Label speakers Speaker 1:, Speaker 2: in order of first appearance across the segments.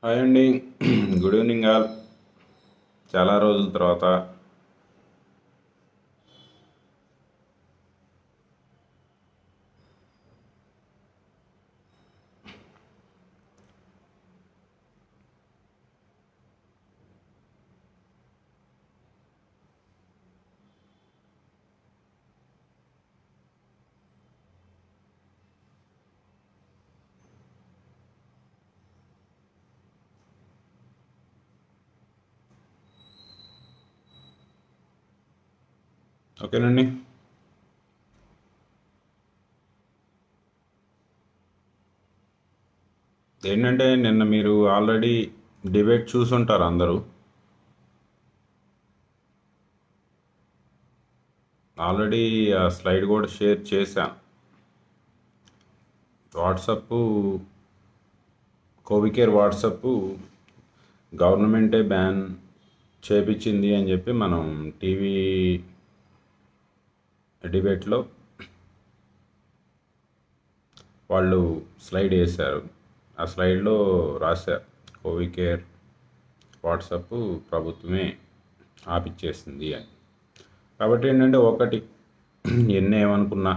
Speaker 1: Hi అండి. Good evening all. చాలా రోజుల తర్వాత ఓకేనండి. ఏంటంటే నిన్న మీరు ఆల్రెడీ డిబేట్ చూసుంటారు అందరూ. ఆల్రెడీ ఆ స్లైడ్ కూడా షేర్ చేశాను. వాట్సప్ కోవికేర్ వాట్సప్ గవర్నమెంటే బ్యాన్ చేపించింది అని చెప్పి మనం టీవీ డిబేట్లో వాళ్ళు స్లైడ్ వేశారు. ఆ స్లైడ్లో రాశారు కోవికేర్ వాట్సప్ ప్రభుత్వమే ఆపిచ్చేసింది అని. కాబట్టి ఏంటంటే ఒకటి ఎన్ని ఏమనుకున్నా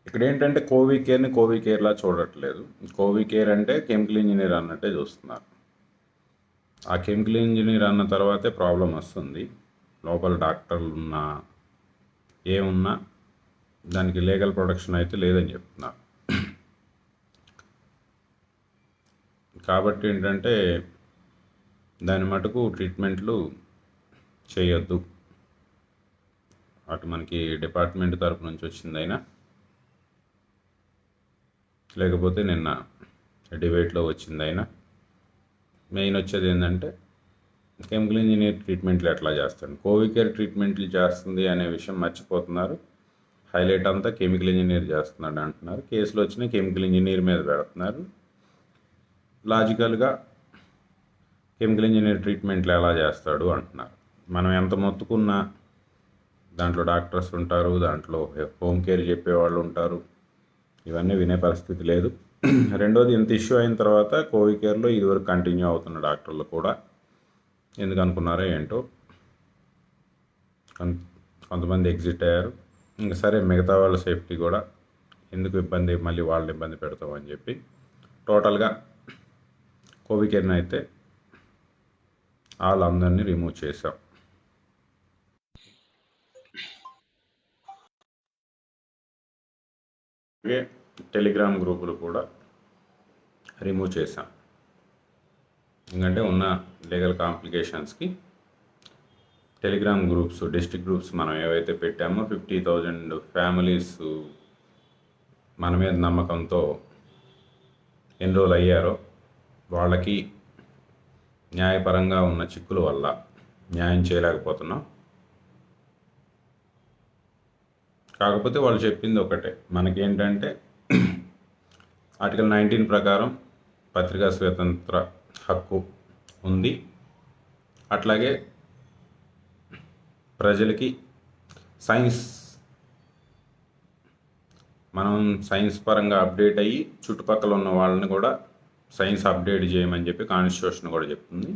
Speaker 1: ఇక్కడ ఏంటంటే కోవికేర్ని కోవికేర్లా చూడట్లేదు. కోవికేర్ అంటే కెమికల్ ఇంజనీర్ అన్నట్టే చూస్తున్నారు. ఆ కెమికల్ ఇంజనీర్ అన్న తర్వాతే ప్రాబ్లం వస్తుంది. లోపల డాక్టర్లు ఉన్నా ఏమున్నా దానికి లీగల్ ప్రొటెక్షన్ అయితే లేదని చెప్తున్నారు. కాబట్టి ఏంటంటే దాని మటుకు ట్రీట్మెంట్లు చేయొద్దు. అటు మనకి డిపార్ట్మెంట్ తరపు నుంచి వచ్చిందైనా లేకపోతే నిన్న డిబేట్లో వచ్చిందైనా మెయిన్ వచ్చేది ఏంటంటే కెమికల్ ఇంజనీర్ ట్రీట్మెంట్లు ఎట్లా చేస్తాడు, కోవికేర్ ట్రీట్మెంట్లు చేస్తుంది అనే విషయం మర్చిపోతున్నారు. హైలైట్ అంతా కెమికల్ ఇంజనీర్ చేస్తున్నాడు అంటున్నారు. కేసులు వచ్చిన కెమికల్ ఇంజనీర్ మీద పెడుతున్నారు. లాజికల్గా కెమికల్ ఇంజనీర్ ట్రీట్మెంట్లు ఎలా చేస్తాడు అంటున్నారు. మనం ఎంత మొత్తుకున్నా దాంట్లో డాక్టర్స్ ఉంటారు, దాంట్లో హోమ్ కేర్ చెప్పేవాళ్ళు ఉంటారు. ఇవన్నీ వినే పరిస్థితి లేదు. రెండోది, ఇంత ఇష్యూ అయిన తర్వాత కోవికేర్లో ఇదివరకు కంటిన్యూ అవుతున్న డాక్టర్లు కూడా ఎందుకు అనుకున్నారో ఏంటో కొంతమంది ఎగ్జిట్ అయ్యారు. ఇంకా సరే మిగతా వాళ్ళ సేఫ్టీ కూడా ఎందుకు ఇబ్బంది, మళ్ళీ వాళ్ళని ఇబ్బంది పెడతామని చెప్పి టోటల్గా కోవికేర్ని అయితే వాళ్ళందరినీ రిమూవ్ చేశాం. టెలిగ్రామ్ గ్రూపులు కూడా రిమూవ్ చేశాం. ఎందుకంటే ఉన్న లీగల్ కాంప్లికేషన్స్కి టెలిగ్రామ్ గ్రూప్స్, డిస్ట్రిక్ట్ గ్రూప్స్ మనం ఏవైతే పెట్టామో 50,000 ఫ్యామిలీస్ మన మీద నమ్మకంతో ఎన్రోల్ అయ్యారో వాళ్ళకి న్యాయపరంగా ఉన్న చిక్కుల వల్ల న్యాయం చేయలేకపోతున్నాం. కాకపోతే వాళ్ళు చెప్పింది ఒకటే, మనకేంటంటే ఆర్టికల్ 19 ప్రకారం పత్రికా స్వాతంత్ర హక్కు ఉంది. అట్లాగే ప్రజలకి మనం సైన్స్ పరంగా అప్డేట్ అయ్యి చుట్టుపక్కల ఉన్న వాళ్ళని కూడా సైన్స్ అప్డేట్ చేయమని చెప్పి కాన్స్టిట్యూషన్ కూడా చెప్తుంది.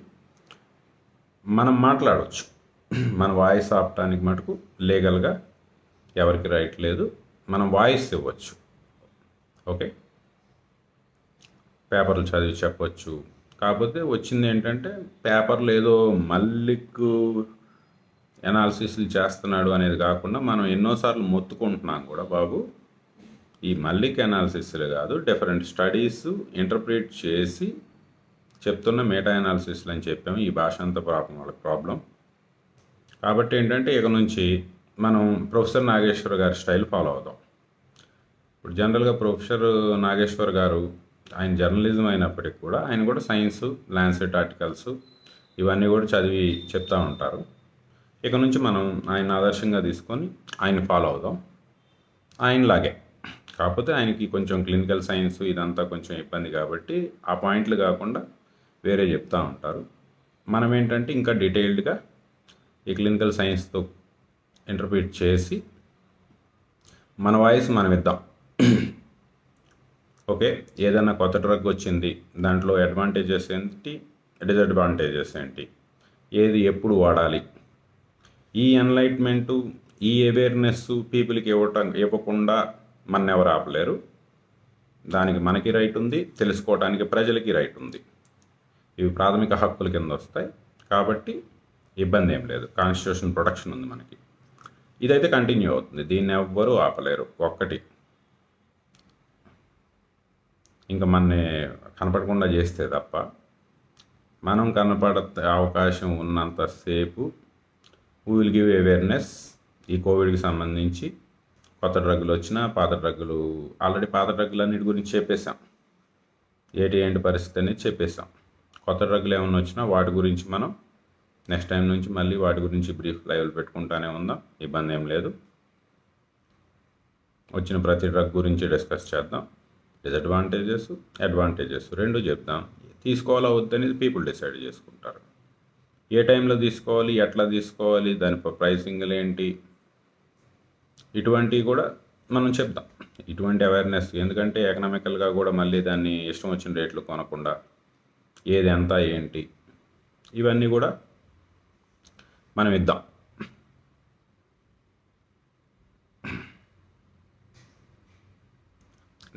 Speaker 1: మనం మాట్లాడవచ్చు, మన వాయిస్ ఆపటానికి మటుకు లీగల్గా ఎవరికి రైట్ లేదు. మనం వాయిస్ ఇవ్వచ్చు, ఓకే, పేపర్లు చదివి చెప్పవచ్చు. కాకపోతే వచ్చింది ఏంటంటే పేపర్లు ఏదో మల్లిక్ ఎనాలిసిస్లు చేస్తున్నాడు అనేది కాకుండా మనం ఎన్నోసార్లు మొత్తుకుంటున్నాం కూడా, బాబు ఈ మల్లిక్ ఎనాలిసిస్లు కాదు, డిఫరెంట్ స్టడీస్ ఇంటర్ప్రిట్ చేసి చెప్తున్న మెటా ఎనాలిసిస్లు అని చెప్పాము. ఈ భాష అంతా వాళ్ళకి ప్రాబ్లం. కాబట్టి ఏంటంటే ఇక నుంచి మనం ప్రొఫెసర్ నాగేశ్వర్ గారి స్టైల్ ఫాలో అవుదాం. ఇప్పుడు జనరల్గా ప్రొఫెసర్ నాగేశ్వర్ గారు ఆయన జర్నలిజం అయినప్పటికీ కూడా ఆయన కూడా సైన్స్, ల్యాన్సెట్ ఆర్టికల్స్ ఇవన్నీ కూడా చదివి చెప్తూ ఉంటారు. ఇక నుంచి మనం ఆయన ఆదర్శంగా తీసుకొని ఆయన ఫాలో అవుదాం ఆయనలాగే. కాకపోతే ఆయనకి కొంచెం క్లినికల్ సైన్స్ ఇదంతా కొంచెం ఇబ్బంది కాబట్టి ఆ పాయింట్లు కాకుండా వేరే చెప్తూ ఉంటారు. మనం ఏంటంటే ఇంకా డీటెయిల్డ్గా ఈ క్లినికల్ సైన్స్తో ఇంటర్ప్రిట్ చేసి మన వాయిస్ మనం ఇద్దాం. ఓకే, ఏదైనా కొత్త డ్రగ్ వచ్చింది, దాంట్లో అడ్వాంటేజెస్ ఏంటి, డిసడ్వాంటేజెస్ ఏంటి, ఏది ఎప్పుడు వాడాలి, ఈ ఎన్లైట్మెంటు, ఈ అవేర్నెస్ పీపుల్కి ఇవ్వకుండా మన ఎవరు ఆపలేరు. దానికి మనకి రైట్ ఉంది, తెలుసుకోవడానికి ప్రజలకి రైట్ ఉంది. ఇవి ప్రాథమిక హక్కుల కింద వస్తాయి కాబట్టి ఇబ్బంది ఏం లేదు. కాన్స్టిట్యూషన్ ప్రొటెక్షన్ ఉంది మనకి. ఇదైతే కంటిన్యూ అవుతుంది, దీన్ని ఎవ్వరూ ఆపలేరు. ఒక్కటి ఇంకా మనని కనపడకుండా చేస్తే తప్ప, మనం కనపడ అవకాశం ఉన్నంతసేపు వీ విల్ గివ్ అవేర్నెస్. ఈ కోవిడ్కి సంబంధించి కొత్త డ్రగ్గులు వచ్చినా, పాత డ్రగ్గులు, ఆల్రెడీ పాత డ్రగ్గులు అన్నిటి గురించి చెప్పేశాం, ఏంటి పరిస్థితి అనేది చెప్పేశాం. కొత్త డ్రగ్గులు ఏమైనా వచ్చినా వాటి గురించి మనం నెక్స్ట్ టైం నుంచి మళ్ళీ వాటి గురించి బ్రీఫ్ లైవ్లు పెట్టుకుంటానే ఉందాం, ఇబ్బంది ఏం లేదు. వచ్చిన ప్రతి డ్రగ్ గురించి డిస్కస్ చేద్దాం. డిసడ్వాంటేజెస్, అడ్వాంటేజెస్ రెండు చెప్దాం. తీసుకోవాలా వద్దనేది పీపుల్ డిసైడ్ చేసుకుంటారు. ఏ టైంలో తీసుకోవాలి, ఎట్లా తీసుకోవాలి, దాని ప్రైసింగ్లు ఏంటి, ఇటువంటివి కూడా మనం చెప్దాం. ఇటువంటి అవేర్నెస్, ఎందుకంటే ఎకనామికల్గా కూడా మళ్ళీ దాన్ని ఇష్టం వచ్చిన రేట్లు కొనకుండా ఏది ఎంత ఏంటి, ఇవన్నీ కూడా మనం ఇద్దాం.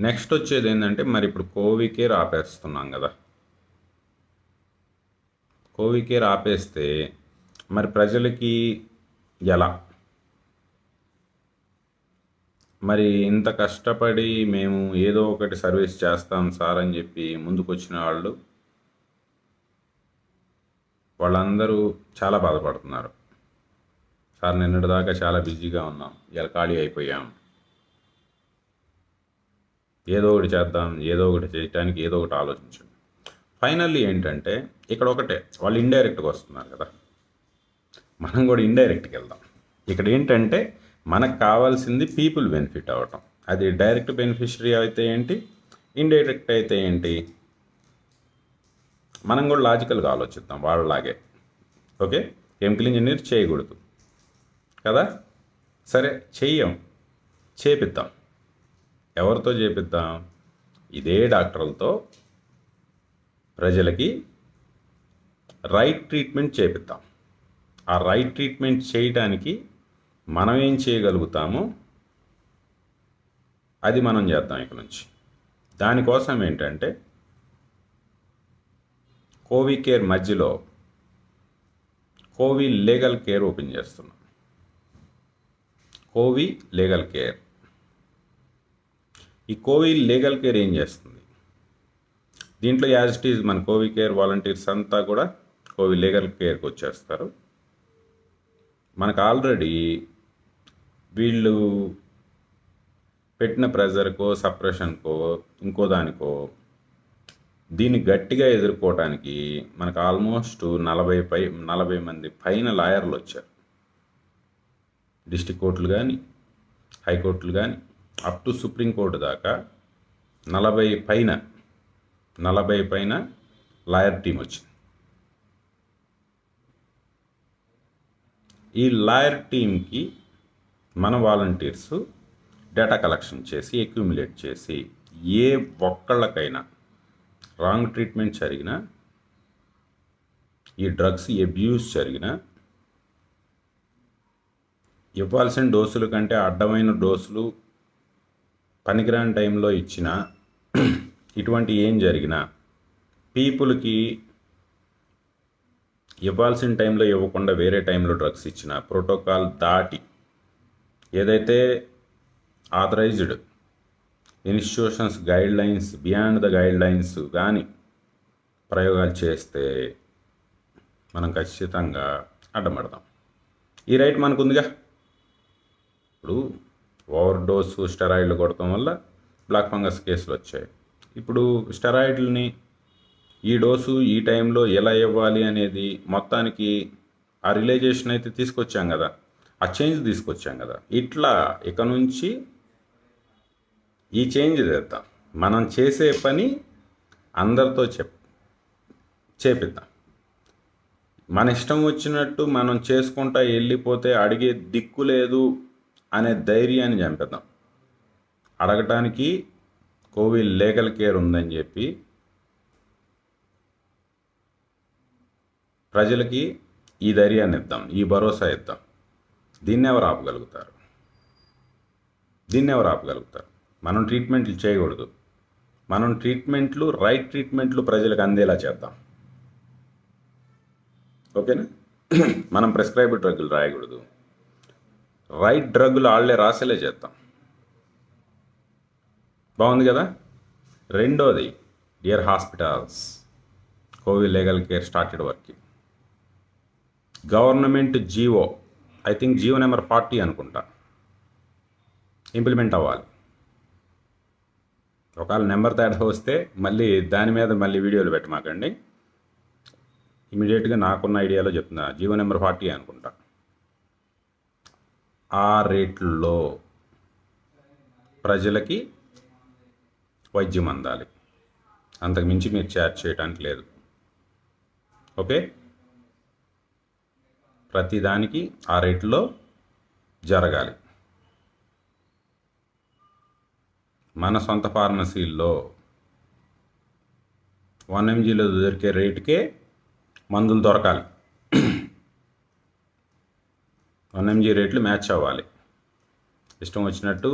Speaker 1: నెక్స్ట్ వచ్చేది ఏంటంటే, మరి ఇప్పుడు కోవికేర్ ఆపేస్తున్నాం కదా. కోవికేర్ ఆపేస్తే మరి ప్రజలకి ఎలా? మరి ఇంత కష్టపడి మేము ఏదో ఒకటి సర్వీస్ చేస్తాం సార్ అని చెప్పి ముందుకొచ్చిన వాళ్ళందరూ చాలా బాధపడుతున్నారు. సార్ నిన్నటిదాకా చాలా బిజీగా ఉన్నాం, ఇలా ఖాళీ అయిపోయాం, ఏదో ఒకటి చేద్దాం, ఏదో ఒకటి చేయటానికి ఏదో ఒకటి ఆలోచించండి. ఫైనల్లీ ఏంటంటే ఇక్కడ ఒకటే, వాళ్ళు ఇండైరెక్ట్గా వస్తున్నారు కదా, మనం కూడా ఇండైరెక్ట్కి వెళ్దాం. ఇక్కడ ఏంటంటే మనకు కావాల్సింది పీపుల్ బెనిఫిట్ అవ్వటం. అది డైరెక్ట్ బెనిఫిషరీ అయితే ఏంటి, ఇండైరెక్ట్ అయితే ఏంటి, మనం కూడా లాజికల్గా ఆలోచిద్దాం వాళ్ళలాగే. ఓకే, కెమికల్ ఇంజనీర్ చేయకూడదు కదా, సరే చేపిద్దాం. ఎవరితో చేపిద్దాం? ఇదే డాక్టర్లతో ప్రజలకి రైట్ ట్రీట్మెంట్ చేపిద్దాం. ఆ రైట్ ట్రీట్మెంట్ చేయడానికి మనం ఏం చేయగలుగుతామో అది మనం చేద్దాం ఇక నుంచి. దానికోసం ఏంటంటే కోవికేర్ మధ్యలో కోవి లీగల్ కేర్ ఓపెన్ చేస్తున్నాం. కోవి లీగల్ కేర్, ఈ కోవి లీగల్ కేర్ ఏం చేస్తుంది? దీంట్లో యాజ్ ఇట్ ఈజ్ మన కోవి కేర్ వాలంటీర్స్ అంతా కూడా కోవి లీగల్ కేర్కి వచ్చేస్తారు. మనకు ఆల్రెడీ వీళ్ళు పెట్టిన ప్రెజర్కో, సప్రెషన్కో, ఇంకో దానికో దీన్ని గట్టిగా ఎదుర్కోవడానికి మనకు ఆల్మోస్ట్ 40 మంది పైన లాయర్లు వచ్చారు. డిస్ట్రిక్ట్ కోర్టులు కానీ, హైకోర్టులు కానీ, అప్ టు సుప్రీంకోర్టు దాకా 40 పైన లాయర్ టీం వచ్చింది. ఈ లాయర్ టీంకి మన వాలంటీర్స్ డేటా కలెక్షన్ చేసి, అక్యూములేట్ చేసి, ఏ ఒక్కళ్ళకైనా రాంగ్ ట్రీట్మెంట్ జరిగినా, ఈ డ్రగ్స్ అబ్యూస్ జరిగినా, ఇవ్వాల్సిన డోసుల కంటే అడ్డమైన డోసులు పనికిరాని టైంలో ఇచ్చిన, ఇటువంటి ఏం జరిగినా, పీపుల్కి ఇవ్వాల్సిన టైంలో ఇవ్వకుండా వేరే టైంలో డ్రగ్స్ ఇచ్చిన, ప్రోటోకాల్ దాటి ఏదైతే authorised institutions guidelines beyond the guidelines కానీ ప్రయోగాలు చేస్తే మనం ఖచ్చితంగా అడ్డమడదాం. ఈ రైట్ మనకుందిగా. ఇప్పుడు ఓవర్ డోసు స్టెరాయిడ్లు కొడటం వల్ల బ్లాక్ ఫంగస్ కేసులు వచ్చాయి. ఇప్పుడు స్టెరాయిడ్లని ఈ డోసు ఈ టైంలో ఎలా ఇవ్వాలి అనేది మొత్తానికి ఆ రిలైజేషన్ అయితే తీసుకొచ్చాం కదా, ఆ చేంజ్ తీసుకొచ్చాం కదా. ఇట్లా ఇక నుంచి ఈ చేంజ్ చేద్దాం. మనం చేసే పని అందరితో చేపిద్దాం. మన ఇష్టం వచ్చినట్టు మనం చేసుకుంటా వెళ్ళిపోతే అడిగే దిక్కు లేదు అనే ధైర్యాన్ని చంపేద్దాం. అడగటానికి కోవిడ్ లీగల్ కేర్ ఉందని చెప్పి ప్రజలకి ఈ ధైర్యాన్ని ఇద్దాం, ఈ భరోసా ఇద్దాం. దీన్ని ఎవరు ఆపగలుగుతారు? మనం ట్రీట్మెంట్లు చేయకూడదు. మనం ట్రీట్మెంట్లు, రైట్ ట్రీట్మెంట్లు ప్రజలకు అందేలా చేద్దాం. ఓకేనా? మనం ప్రిస్క్రైబ్డ్ డ్రగ్గులు రాయకూడదు. రైట్ డ్రగ్గులు వాళ్ళే రాసేలే చేద్దాం. బాగుంది కదా? రెండోది, dear hospitals, Covid legal care started working. Government GO, I think GO number 40 అనుకుంటా, ఇంప్లిమెంట్ అవ్వాలి. ఒకవేళ నెంబర్ తేడా వస్తే మళ్ళీ దాని మీద వీడియోలు పెట్టమాకండి. ఇమీడియట్గా నాకున్న ఐడియాలో చెప్తున్నా. జీవో నెంబర్ 40 అనుకుంటా. ఆ రేట్లలో ప్రజలకి వైద్యం అందాలి. అంతకు మించి మీరు ఛార్జ్ చేయడానికి లేదు. ఓకే? ప్రతిదానికి ఆ రేట్లో జరగాలి. మన సొంత ఫార్మసీల్లో 1 mgలో దొరికే రేటుకే మందులు దొరకాలి. 1 mg రేట్లు మ్యాచ్ అవ్వాలి. ఇష్టం వచ్చినట్టు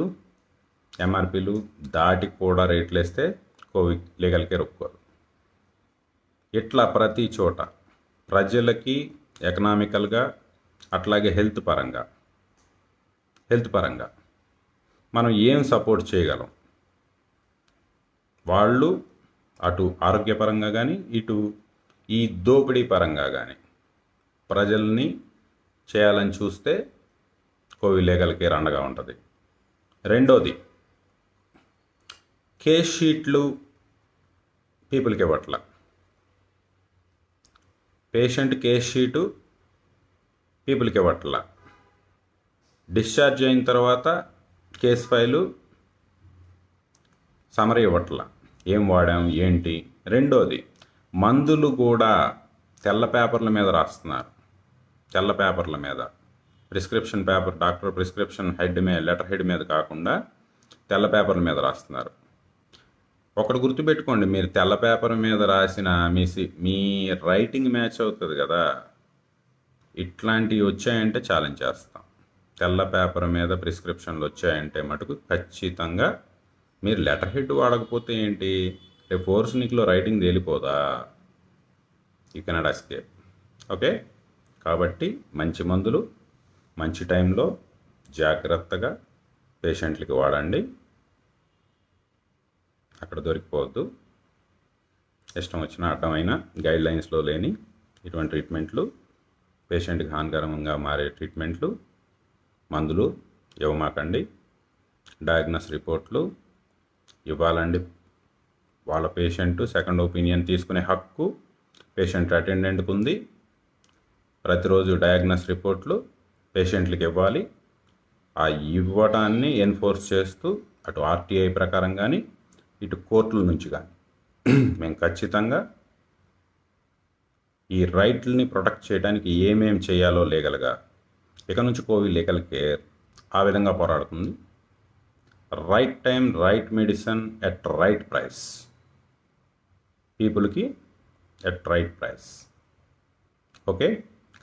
Speaker 1: ఎంఆర్పీలు దాటి కూడా రేట్లు వేస్తే కోవిడ్ లీగల్ కేర్ ఒప్పుకోరు. ఇట్లా ప్రతి చోట ప్రజలకి ఎకనామికల్గా, అట్లాగే హెల్త్ పరంగా మనం ఏం సపోర్ట్ చేయగలం? వాళ్ళు అటు ఆరోగ్యపరంగా కానీ, ఇటు ఈ దోపిడీ పరంగా కానీ ప్రజల్ని చేయాలని చూస్తే కోవిడ్ లీగల్ కేర్ అండగా ఉంటుంది. రెండోది, కేస్ షీట్లు పీపుల్కి ఇవ్వట్ల. పేషెంట్ కేస్ షీటు పీపుల్కి ఇవ్వట్ల. డిశ్చార్జ్ అయిన తర్వాత కేస్ ఫైలు సమరీ ఇవ్వట్ల, ఏం వాడాం ఏంటి. రెండోది, మందులు కూడా తెల్ల పేపర్ల మీద రాస్తున్నారు. తెల్ల పేపర్ల మీద, prescription paper, doctor prescription head మీద, లెటర్ హెడ్ మీద కాకుండా తెల్ల పేపర్ల మీద రాస్తున్నారు. ఒకటి గుర్తుపెట్టుకోండి, మీరు తెల్ల పేపర్ మీద రాసిన మీ రైటింగ్ మ్యాచ్ అవుతుంది కదా. ఇట్లాంటివి వచ్చాయంటే ఛాలెంజ్ చేస్తాం. తెల్ల పేపర్ మీద ప్రిస్క్రిప్షన్లు వచ్చాయంటే మటుకు ఖచ్చితంగా మీరు లెటర్ హెడ్ వాడకపోతే ఏంటి, రేపు ఫోర్స్ నీకులో రైటింగ్ తేలిపోదా? You cannot escape. ఓకే? కాబట్టి మంచి మందులు మంచి టైంలో జాగ్రత్తగా పేషెంట్లకి వాడండి. అక్కడ దొరికిపోవద్దు. ఇష్టం వచ్చిన అడ్డమైన గైడ్లైన్స్లో లేని ఇటువంటి ట్రీట్మెంట్లు, పేషెంట్కి హానికరంగా మారే ట్రీట్మెంట్లు, మందులు ఇవ్వమాకండి. డయాగ్నోస్ రిపోర్ట్లు ఇవ్వాలండి. వాళ్ళ పేషెంట్ సెకండ్ ఒపీనియన్ తీసుకునే హక్కు పేషెంట్ అటెండెంట్కి ఉంది. ప్రతిరోజు డయాగ్నోస్ రిపోర్ట్లు పేషెంట్లకి ఇవ్వాలి. ఆ ఇవ్వటాన్ని ఎన్ఫోర్స్ చేస్తూ అటు ఆర్టీఐ ప్రకారం కానీ, ఇటు కోర్టుల నుంచి కానీ మేము ఖచ్చితంగా ఈ రైట్లని ప్రొటెక్ట్ చేయడానికి ఏమేం చేయాలో లీగల్గా ఇక నుంచి కోవిడ్ లీగల్ కేర్ ఆ విధంగా పోరాడుతుంది. Right time, right medicine at right price, పీపుల్కి ఎట్ రైట్ ప్రైస్. ఓకే?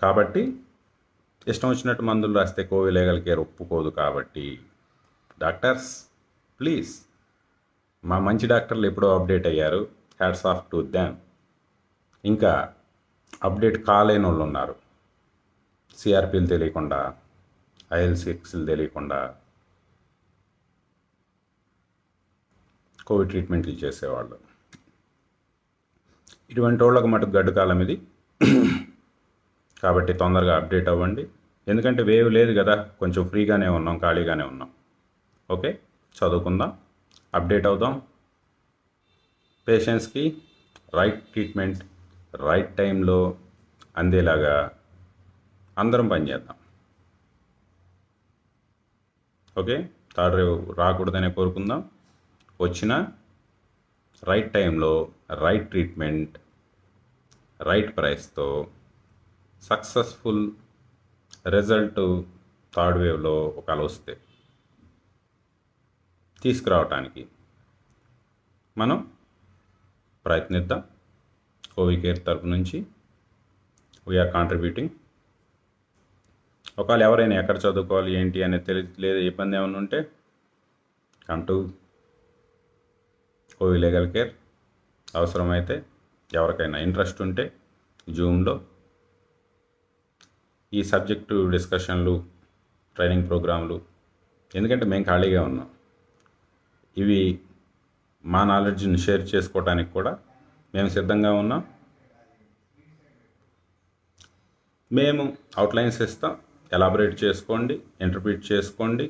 Speaker 1: కాబట్టి ఇష్టం వచ్చినట్టు మందులు రాస్తే కోవిడ్ లీగల్ కేర్ ఒప్పుకోదు. కాబట్టి డాక్టర్స్ ప్లీజ్, మా మంచి డాక్టర్లు ఎప్పుడో అప్డేట్ అయ్యారు, హ్యాట్స్ ఆఫ్ టు దెమ్. ఇంకా అప్డేట్ కాలేని వాళ్ళు ఉన్నారు. సిఆర్పీలు తెలియకుండా, IL-6లు తెలియకుండా కోవిడ్ ట్రీట్మెంట్లు చేసేవాళ్ళు. ఇటువంటి వాళ్ళకు మటుకు గడ్డు కాలం ఇది. కాబట్టి తొందరగా అప్డేట్ అవ్వండి. ఎందుకంటే వేవ్ లేదు కదా, కొంచెం ఫ్రీగానే ఉన్నాం, ఖాళీగానే ఉన్నాం. ఓకే? చదువుకుందాం, అప్డేట్ అవుదాం. పేషెంట్స్కి రైట్ ట్రీట్మెంట్ రైట్ టైంలో అందేలాగా అందరం పనిచేద్దాం. ఓకే? థర్డ్ వేవ్ రాకూడదనే కోరుకుందాం. వచ్చిన రైట్ టైంలో రైట్ ట్రీట్మెంట్ రైట్ ప్రైస్తో సక్సెస్ఫుల్ రిజల్ట్ థర్డ్ వేవ్లో ఒకవేళ వస్తే తీసుకురావటానికి మనం ప్రయత్నిద్దాం. కోవి కేర్ తరపు నుంచి వీఆర్ కాంట్రిబ్యూటింగ్. ఒకవేళ ఎవరైనా ఎక్కడ చదువుకోవాలి ఏంటి అనేది లేదా ఇబ్బంది ఏమైనా ఉంటే కంటూ కోవి లీగల్ కేర్. అవసరమైతే ఎవరికైనా ఇంట్రెస్ట్ ఉంటే జూమ్లో ఈ సబ్జెక్టు డిస్కషన్లు, ట్రైనింగ్ ప్రోగ్రాంలు, ఎందుకంటే మేము ఖాళీగా ఉన్నాం, ఇవి మా నాలెడ్జ్ని షేర్ చేసుకోవడానికి కూడా మేము సిద్ధంగా ఉన్నాం. మేము అవుట్లైన్స్ ఇస్తాం, ఎలాబరేట్ చేసుకోండి, ఇంటర్ప్రిట్ చేసుకోండి.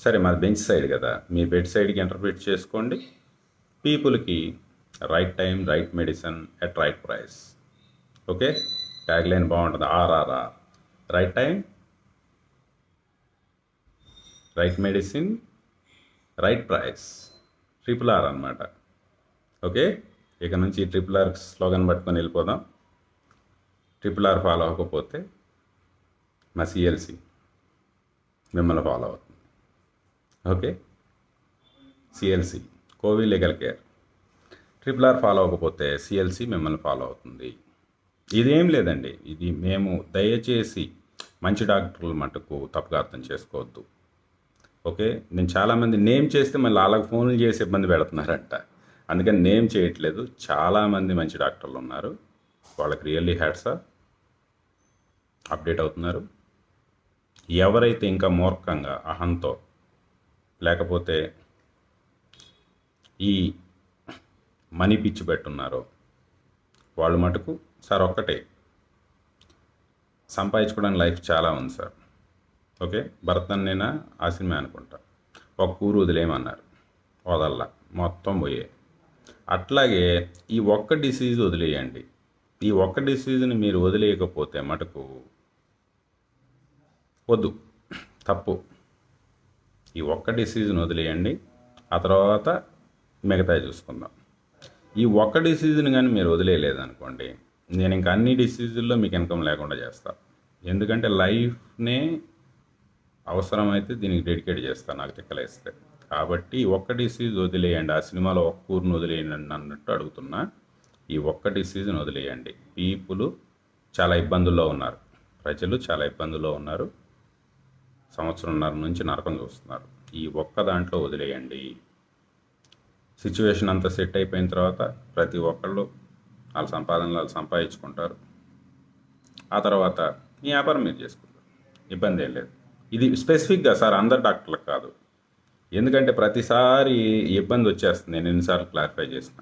Speaker 1: సరే మాది బెంచ్ సైడ్ కదా, మీ బెడ్ సైడ్కి ఇంటర్ప్రిట్ చేసుకోండి. పీపుల్కి right time, right medicine at right price. Okay, tagline బాగుంటుంది, RRR, right time, right medicine, right price, RRR అనమాట. ఓకే, ఇక నుంచి RRR స్లోగన్ పట్టుకొని వెళ్ళిపోదాం. RRR ఫాలో అవ్వకపోతే మా CLC మిమ్మల్ని ఫాలో అవుతుంది. ఓకే, CLC కోవి లీగల్ కేర్. RRR ఫాలో అవ్వకపోతే CLC మిమ్మల్ని ఫాలో అవుతుంది. ఇదేం లేదండి, ఇది మేము దయచేసి మంచి డాక్టర్లు మటుకు తప్పుగా అర్థం చేసుకోవద్దు. ఓకే, నేను చాలామంది నేమ్ చేస్తే మళ్ళీ వాళ్ళకి ఫోన్లు చేసి ఇబ్బంది పెడుతున్నారంట, అందుకని నేమ్ చేయట్లేదు. చాలామంది మంచి డాక్టర్లు ఉన్నారు, వాళ్ళకి రియల్లీ హ్యాట్స్ అప్డేట్ అవుతున్నారు. ఎవరైతే ఇంకా మూర్ఖంగా అహంతో లేకపోతే ఈ మనీ పిచ్చి పెట్టున్నారో వాళ్ళు మటుకు సార్ ఒక్కటే, సంపాదించుకోవడానికి లైఫ్ చాలా ఉంది సార్. ఓకే, భరతన్ నేనా ఆ సినిమా అనుకుంటా, ఒక ఊరు వదిలేయమన్నారు, వదల్లా, మొత్తం పోయే. అట్లాగే ఈ ఒక్క డిసీజ్ వదిలేయండి. ఈ ఒక్క డిసీజ్ని మీరు వదిలేయకపోతే మటుకు వద్దు, తప్పు. ఈ ఒక్క డిసీజ్ని వదిలేయండి, ఆ తర్వాత మిగతాయి చూసుకుందాం. ఈ ఒక్క డిసీజ్ని కానీ మీరు వదిలేయలేదనుకోండి, నేను ఇంకా అన్ని డిసీజుల్లో మీకు ఇన్కమ్ లేకుండా చేస్తాను. ఎందుకంటే లైఫ్నే అవసరమైతే దీనికి డెడికేట్ చేస్తాను నాకు తిక్కలేస్తే. కాబట్టి ఒక్క డిసీజ్ వదిలేయండి, ఆ సినిమాలో ఒక్క ఊరిని వదిలేయండి అన్నట్టు అడుగుతున్నా. ఈ ఒక్క డిసీజ్ని వదిలేయండి. పీపుల్ చాలా ఇబ్బందుల్లో ఉన్నారు, ప్రజలు చాలా ఇబ్బందుల్లో ఉన్నారు, సంవత్సరంన్నర నుంచి నరకం చూస్తున్నారు. ఈ ఒక్క దాంట్లో వదిలేయండి. సిచ్యువేషన్ అంతా సెట్ అయిపోయిన తర్వాత ప్రతి ఒక్కళ్ళు వాళ్ళ సంపాదనలు వాళ్ళు సంపాదించుకుంటారు. ఆ తర్వాత మీ వ్యాపారం మీరు చేసుకుంటారు, ఇబ్బంది ఏం లేదు. ఇది స్పెసిఫిక్గా సార్ అందరు డాక్టర్లకు కాదు, ఎందుకంటే ప్రతిసారి ఇబ్బంది వచ్చేస్తుంది. నేను ఎన్నిసార్లు క్లారిఫై చేసిన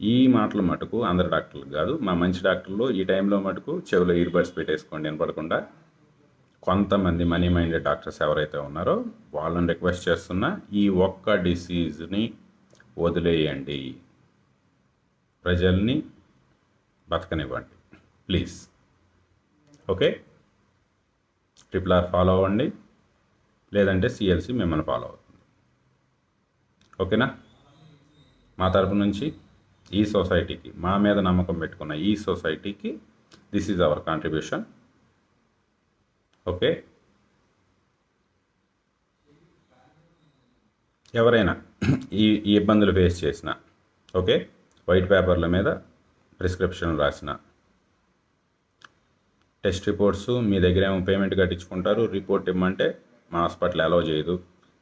Speaker 1: ఈ మాటలు మటుకు అందరు డాక్టర్లకు కాదు. మా మంచి డాక్టర్లు ఈ టైంలో మటుకు చెవిలో ఇయర్బడ్స్ పెట్టేసుకోండి, వినపడకుండా. కొంతమంది మనీ మైండెడ్ డాక్టర్స్ ఎవరైతే ఉన్నారో వాళ్ళని రిక్వెస్ట్ చేస్తున్నా, ఈ ఒక్క డిసీజ్ని వదిలేయండి, ప్రజల్ని బతకనివ్వండి ప్లీజ్. ఓకే, RRR ఫాలో అవ్వండి, లేదంటే CLC మిమ్మల్ని ఫాలో అవుతుంది. ఓకేనా? మా తరపు నుంచి ఈ సొసైటీకి, మా మీద నమ్మకం పెట్టుకున్న ఈ సొసైటీకి this is our contribution. Okay, ఎవరైనా ఈ ఇబ్బందులు ఫేస్ చేసిన, ఓకే, వైట్ పేపర్ల మీద ప్రిస్క్రిప్షన్ రాసిన, టెస్ట్ రిపోర్ట్స్ మీ దగ్గర ఏమో పేమెంట్ కట్టించుకుంటారు, రిపోర్ట్ ఇవ్వమంటే మా హాస్పిటల్ అలౌ చేయదు,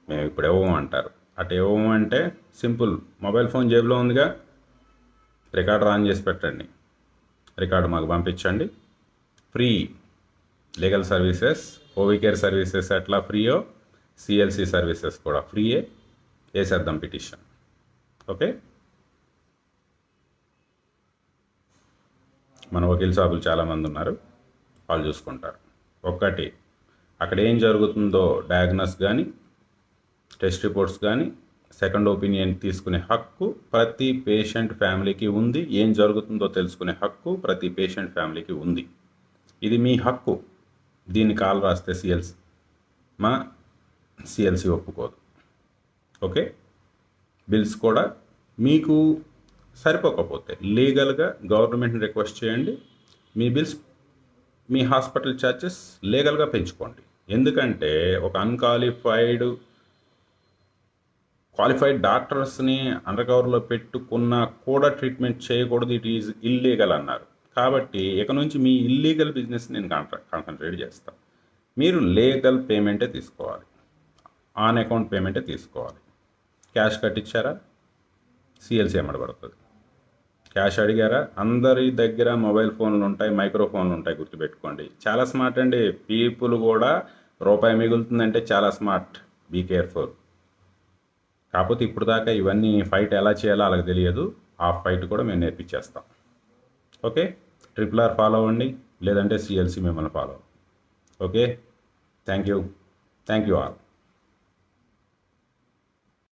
Speaker 1: మేము ఇప్పుడు ఇవ్వము అంటారు. అటు ఇవ్వము అంటే సింపుల్, మొబైల్ ఫోన్ జేబులో ఉందిగా, రికార్డర్ ఆన్ చేసి పెట్టండి, రికార్డు మాకు పంపించండి. ఫ్రీ లీగల్ సర్వీసెస్, కోవి కేర్ సర్వీసెస్ ఎట్లా ఫ్రీయో CLC సర్వీసెస్ కూడా ఫ్రీయే. వేసేద్దాం పిటిషన్. ఓకే, మన వకీల్ సాబులు చాలామంది ఉన్నారు, వాళ్ళు చూసుకుంటారు. ఒక్కటి, అక్కడ ఏం జరుగుతుందో డయాగ్నోస్ కానీ టెస్ట్ రిపోర్ట్స్ కానీ సెకండ్ ఒపీనియన్ తీసుకునే హక్కు ప్రతి పేషెంట్ ఫ్యామిలీకి ఉంది. ఏం జరుగుతుందో తెలుసుకునే హక్కు ప్రతి పేషెంట్ ఫ్యామిలీకి ఉంది. ఇది మీ హక్కు. దీన్ని కాల్ రాస్తే మా CLC ఒప్పుకోదు. ఓకే, బిల్స్ కూడా మీకు సరిపోకపోతే లీగల్గా గవర్నమెంట్ని రిక్వెస్ట్ చేయండి. మీ బిల్స్, మీ హాస్పిటల్ ఛార్జెస్ లీగల్గా పెంచుకోండి. ఎందుకంటే ఒక అన్క్వాలిఫైడ్ క్వాలిఫైడ్ డాక్టర్స్ని అండర్ కవర్లో పెట్టుకున్నా కూడా ట్రీట్మెంట్ చేయకూడదు, ఇట్ ఈజ్ ఇల్లీగల్ అన్నారు. కాబట్టి ఇక నుంచి మీ ఇల్లీగల్ బిజినెస్ నేను కాన్సన్ట్రేట్ చేస్తాను. మీరు లీగల్ పేమెంటే తీసుకోవాలి, ఆన్ అకౌంట్ పేమెంటే తీసుకోవాలి. క్యాష్ కట్టించారా సిఎల్సి అమ్మడబడుతుంది. క్యాష్ అడిగారా అందరి దగ్గర మొబైల్ ఫోన్లు ఉంటాయి, మైక్రోఫోన్లు ఉంటాయి, గుర్తుపెట్టుకోండి. చాలా స్మార్ట్ అండి. పీపుల్ కూడా రూపాయి మిగులుతుందంటే చాలా స్మార్ట్. Be careful. కాకపోతే ఇప్పుడు దాకా ఇవన్నీ ఫైట్ ఎలా చేయాలో వాళ్ళకి తెలియదు. ఆ ఫైట్ కూడా మేము నేర్పించేస్తాం. ఓకే, RRR ఫాలో అవ్వండి, లేదంటే సిఎల్సి మిమ్మల్ని follow. Okay, thank you all.